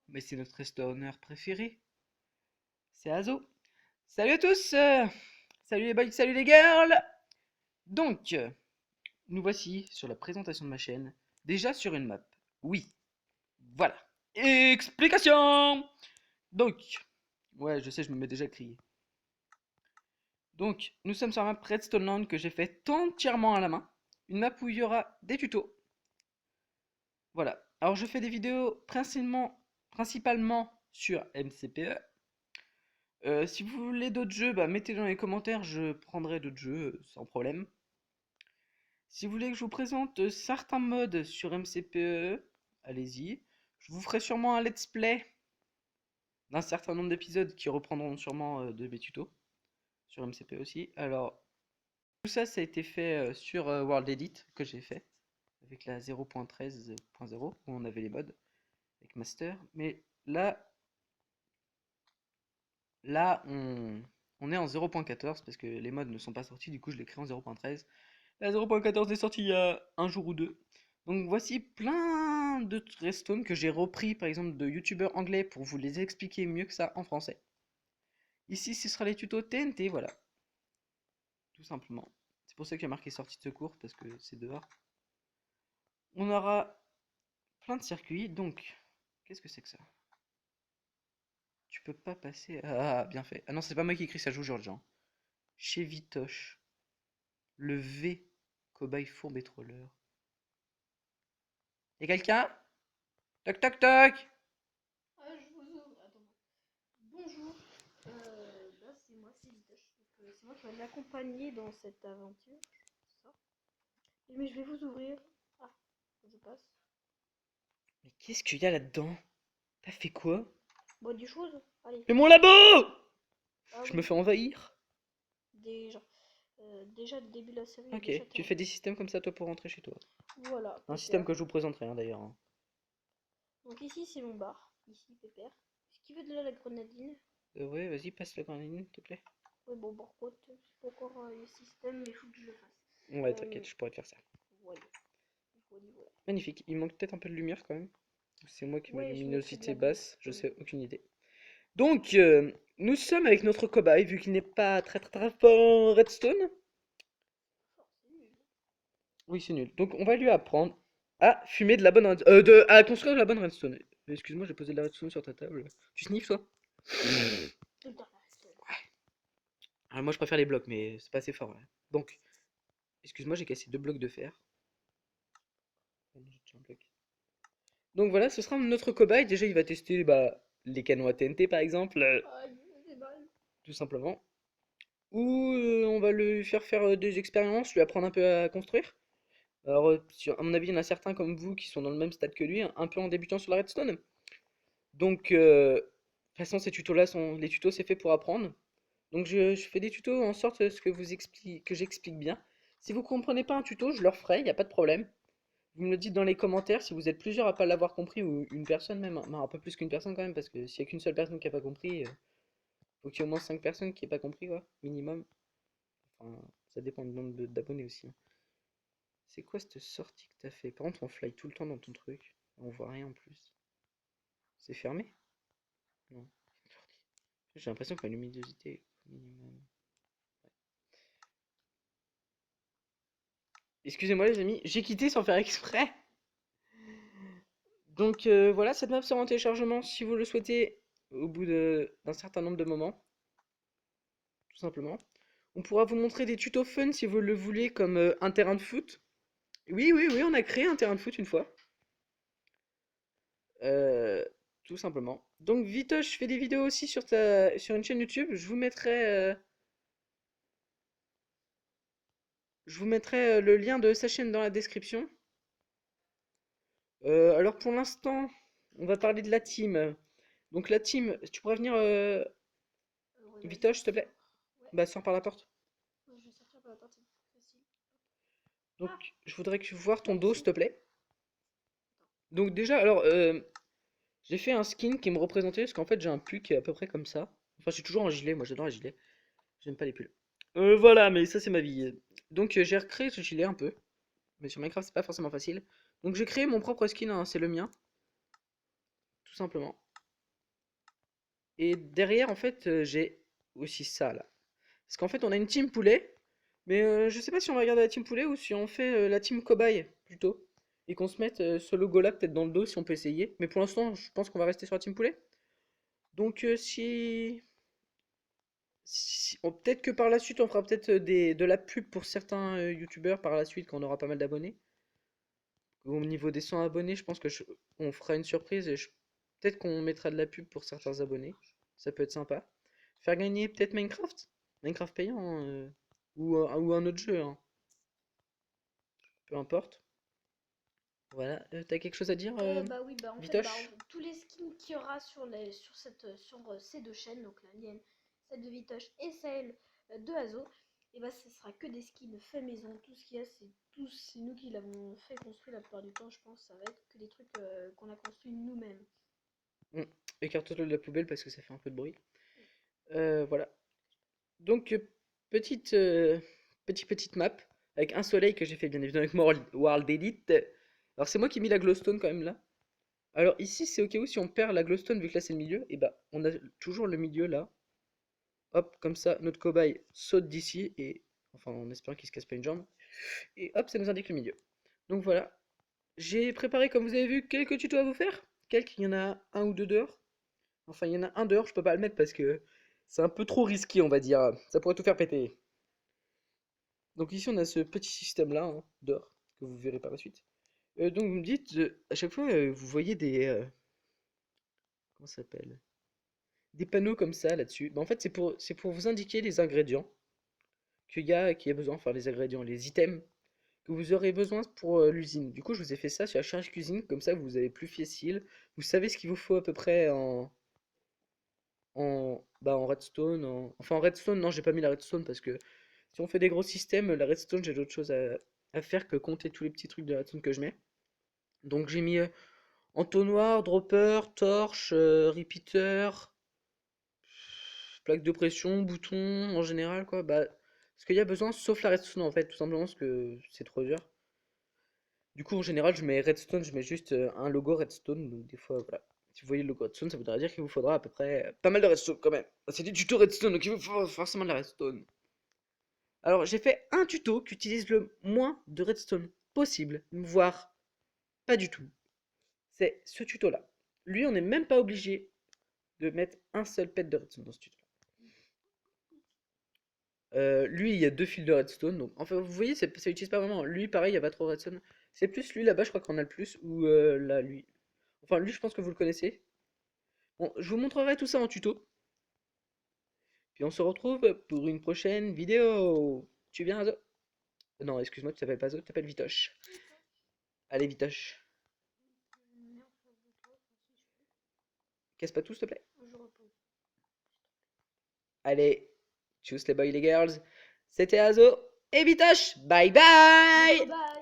Mais c'est notre restaurateur préféré, c'est Azo. Salut à tous, salut les boys, salut les girls. Donc, nous voici sur la présentation de ma chaîne, déjà sur une map. Oui, voilà. Explication. Donc, ouais, je sais, je me mets déjà à crier. Donc, nous sommes sur la map Redstone Land que j'ai fait entièrement à la main. Une map où il y aura des tutos. Voilà. Alors, je fais des vidéos principalement sur MCPE. Si vous voulez d'autres jeux, bah, mettez dans les commentaires, je prendrai d'autres jeux sans problème. Si vous voulez que je vous présente certains modes sur MCPE, allez-y. Je vous ferai sûrement un let's play d'un certain nombre d'épisodes qui reprendront sûrement de mes tutos sur MCPE aussi. Alors, tout ça, ça a été fait sur World Edit que j'ai fait avec la 0.13.0 où on avait les modes avec Master. Mais là, on est en 0.14 parce que les modes ne sont pas sortis, du coup je l'ai créé en 0.13. La 0.14 est sortie il y a un jour ou deux. Donc voici plein de redstone que j'ai repris par exemple de youtubeurs anglais pour vous les expliquer mieux que ça en français. Ici ce sera les tutos TNT, voilà. Tout simplement. C'est pour ça qu'il y a marqué sortie de secours parce que c'est dehors. On aura plein de circuits, donc qu'est-ce que c'est que ça? Tu peux pas passer. Ah, bien fait. Ah non, c'est pas moi qui écris, ça joue Jean. Chez Vitoche. Le V. Cobaye fourbe et troller. Y'a quelqu'un? Toc toc toc! Ah, je vous ouvre. Attends. Bonjour. C'est moi, c'est Vitoche. C'est moi qui vais l'accompagner dans cette aventure. Ça. Mais je vais vous ouvrir. Ah, je passe. Mais qu'est-ce qu'il y a là-dedans? T'as fait quoi? Bon, des choses. Allez. Mais mon labo! Ah Je me oui, fais envahir. déjà. Déjà, le début de la série est Ok, déjà tu fais terminé. des systèmes comme ça toi pour rentrer chez toi. Voilà, Un système Pépère. que je vous présenterai hein, d'ailleurs, hein. Donc ici, c'est mon bar. Ici, Pépère. Est-ce qu'il veut de la grenadine? Ouais, vas-y, passe la grenadine, s'il te plaît. Oui, bon, par contre, c'est pas encore le système, mais il faut que je le fasse. Ouais, t'inquiète, je pourrais te faire ça. Voilà. Voilà, voilà. Magnifique. Il manque peut-être un peu de lumière quand même. C'est moi qui ai ma Ouais, je mettrai de luminosité la lumière. basse, je sais, aucune idée. Donc, nous sommes avec notre cobaye, vu qu'il n'est pas très fort en redstone. Oh, c'est nul. Oui, c'est nul. Donc, on va lui apprendre à fumer de la bonne à construire de la bonne redstone. Excuse-moi, j'ai posé de la redstone sur ta table. Tu sniffes, toi? Tout dans la redstone. Ah, moi, je préfère les blocs, mais c'est pas assez fort, ouais. Donc, excuse-moi, j'ai cassé deux blocs de fer. Ah non, j'ai déjà un bloc. Donc voilà, ce sera notre cobaye. Déjà, il va tester bah, les canons à TNT, par exemple, Aïe, c'est mal. tout simplement. Ou on va lui faire des expériences, lui apprendre un peu à construire. Alors, à mon avis, il y en a certains comme vous qui sont dans le même stade que lui, un peu en débutant sur la redstone. Donc, de toute façon, les tutos, c'est fait pour apprendre. Donc, je fais des tutos en sorte que j'explique bien. Si vous comprenez pas un tuto, je le referai, il n'y a pas de problème. Vous me le dites dans les commentaires si vous êtes plusieurs à pas l'avoir compris ou une personne même, non, un peu plus qu'une personne quand même, parce que s'il y a qu'une seule personne qui a pas compris, faut qu'il y ait au moins 5 personnes qui aient pas compris, quoi, minimum. Enfin, ça dépend du nombre d'abonnés aussi, hein. C'est quoi cette sortie que t'as fait? Par contre, on fly tout le temps dans ton truc. On voit rien en plus. C'est fermé? Non. J'ai l'impression que la luminosité est au minimum. Excusez-moi les amis, j'ai quitté sans faire exprès. Donc voilà, cette map sera en téléchargement si vous le souhaitez au bout d'un certain nombre de moments, tout simplement. On pourra vous montrer des tutos fun si vous le voulez, comme un terrain de foot. Oui, oui, oui, on a créé un terrain de foot une fois. Euh, Tout simplement. Donc Vitoche fait des vidéos aussi sur une chaîne YouTube. Je vous mettrai le lien de sa chaîne dans la description. Alors pour l'instant, on va parler de la team. Donc la team, tu pourrais venir, Alors, il va Vitoche, juste s'il te plaît? Ouais, Bah sors par la porte. ouais, je vais sortir par la porte, c'est plus facile. Donc Ah, je voudrais que tu vois ton là, dos, ici. s'il te plaît. Donc déjà, alors, j'ai fait un skin qui me représentait, parce qu'en fait j'ai un pull qui est à peu près comme ça. Enfin, je suis toujours en gilet, moi j'adore les gilets. J'aime pas les pulls. Voilà, mais ça c'est ma vie. Donc j'ai recréé ce gilet un peu. Mais sur Minecraft c'est pas forcément facile. Donc j'ai créé mon propre skin, hein, c'est le mien. Tout simplement. Et derrière, en fait, j'ai aussi ça là. Parce qu'en fait, on a une team poulet, mais je sais pas si on va regarder la team poulet ou si on fait la team cobaye plutôt. Et qu'on se mette ce logo là peut-être dans le dos si on peut essayer. Mais pour l'instant, je pense qu'on va rester sur la team poulet. Donc peut-être que par la suite, on fera peut-être de la pub pour certains youtubeurs par la suite quand on aura pas mal d'abonnés. Au niveau des 100 abonnés, je pense que on fera une surprise et peut-être qu'on mettra de la pub pour certains abonnés. Ça peut être sympa. Faire gagner peut-être Minecraft? Minecraft payant, hein, ou un autre jeu, hein. Peu importe. Voilà. T'as quelque chose à dire, Bah oui, bah en fait, Vitoche? tous les skins qu'il y aura sur ces deux chaînes, donc la mienne, celle de Vitoche et celle de Azo, et bah ce sera que des skins faits maison. Tout ce qu'il y a, c'est nous qui l'avons fait construire la plupart du temps, je pense. Ça va être que des trucs qu'on a construits nous-mêmes. Hmm. Écarte-toi de la poubelle parce que ça fait un peu de bruit. Voilà. Donc, petite map avec un soleil que j'ai fait bien évidemment avec World Elite. Alors, c'est moi qui ai mis la glowstone quand même là. Alors, ici, c'est au cas où si on perd la glowstone, vu que là c'est le milieu, et bah, on a toujours le milieu là. Hop, comme ça, notre cobaye saute d'ici et enfin, en espérant qu'il se casse pas une jambe. Et hop, ça nous indique le milieu. Donc voilà. J'ai préparé, comme vous avez vu, quelques tutos à vous faire. Il y en a un ou deux dehors. Enfin, il y en a un dehors, je peux pas le mettre parce que c'est un peu trop risqué, on va dire. Ça pourrait tout faire péter. Donc ici, on a ce petit système-là, hein, dehors, que vous verrez par la suite. Donc vous me dites, à chaque fois, vous voyez des... comment ça s'appelle? Des panneaux comme ça là-dessus. Bah, en fait, c'est pour vous indiquer les ingrédients qu'il y a besoin, enfin les ingrédients, les items que vous aurez besoin pour l'usine. Du coup, je vous ai fait ça sur la charge cuisine, comme ça vous avez plus facile. Vous savez ce qu'il vous faut à peu près en redstone. Enfin, en redstone, non, j'ai pas mis la redstone parce que si on fait des gros systèmes, la redstone, j'ai d'autres choses à faire que compter tous les petits trucs de la redstone que je mets. Donc, j'ai mis entonnoir, dropper, torche, repeater, plaque de pression, bouton en général, quoi. Bah, ce qu'il y a besoin, sauf la redstone en fait, tout simplement parce que c'est trop dur. Du coup, en général, je mets redstone, je mets juste un logo redstone. Donc, des fois, voilà. Si vous voyez le logo redstone, ça voudra dire qu'il vous faudra à peu près pas mal de redstone quand même. C'est des tutos redstone, donc il vous faut forcément de la redstone. Alors, j'ai fait un tuto qui utilise le moins de redstone possible, voire pas du tout. C'est ce tuto-là. Lui, on n'est même pas obligé de mettre un seul pet de redstone dans ce tuto. Lui, il y a deux fils de redstone. Donc, enfin, vous voyez, ça utilise pas vraiment. Lui, pareil, il n'y a pas trop de redstone. C'est plus lui là-bas, je crois qu'on a le plus. Ou là, lui. Enfin, lui, je pense que vous le connaissez. Bon, je vous montrerai tout ça en tuto. Puis on se retrouve pour une prochaine vidéo. Tu viens, Azo? Non, excuse-moi, tu t'appelles pas Azo, tu t'appelles Vitoche. Allez, Vitoche. Casse pas tout, s'il te plaît. Je repose. Allez, tchuss les boys, les girls. C'était Azo et Vitoche. Bye bye! Bye!